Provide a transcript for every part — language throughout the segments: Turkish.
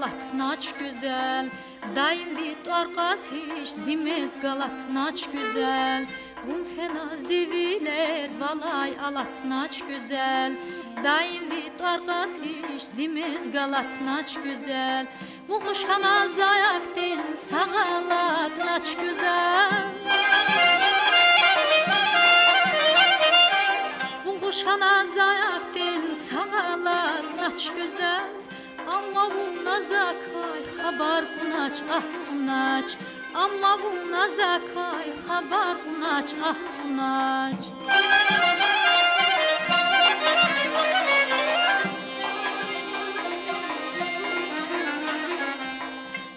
galat naç güzel. Daim bit arkas hiç zimez galat naç güzel. Bum fena ziviler valay alat naç güzel. Daim bit arkas hiç zimez galat naç güzel. Bu kuşkana zayak din sağalat naç güzel. Bu kuşkana zayak din sağalat naç güzel. Amma bu nazakay haber kunaç ah kunaç. Amma bu nazakay haber kunaç ah kunaç.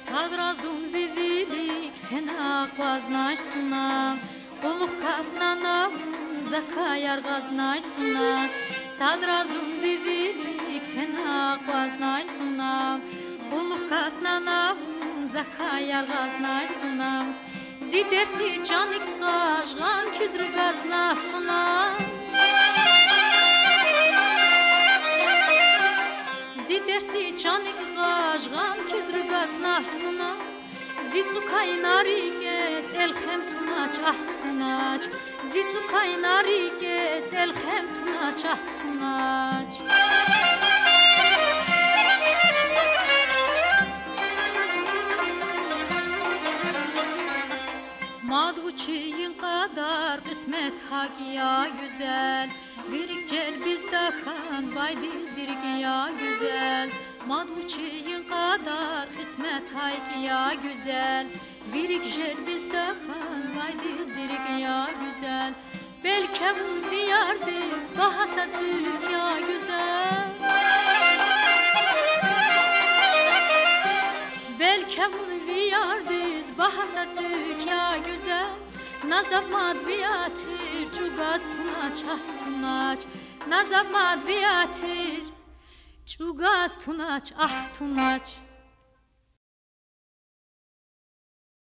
Sadrazun vivilik fena qaznaş suna. Qoluq katnana zakayar qaznaş suna. Sadrazun vivilik fena qaznaş suna. Qoluq katnana zakayar qaznaş suna. Zidertli canik qaşğan kizri qazna suna. Zidertli canik qaşğan kizri qazna suna. Zicu kaynari gets elxem tunaç ah tunaç. Zicu kaynari gets elxem tunaç ah tunaç. Madvuçiyin kadar kısmet hak ya güzel. Virik celbizde kan vaydi zirik ya güzel. Madvuçiyin kadar kısmet hak ya güzel. Virik celbizde kan vaydi zirik ya güzel. Belkevun viyardiz bahasa tük ya güzel. Belkevun viyardiz bahasa tük ya güzel. Nazap madviyatir çugaz tunaç ah tunaç. Nazap madviyatir çugaz tunaç ah tunaç.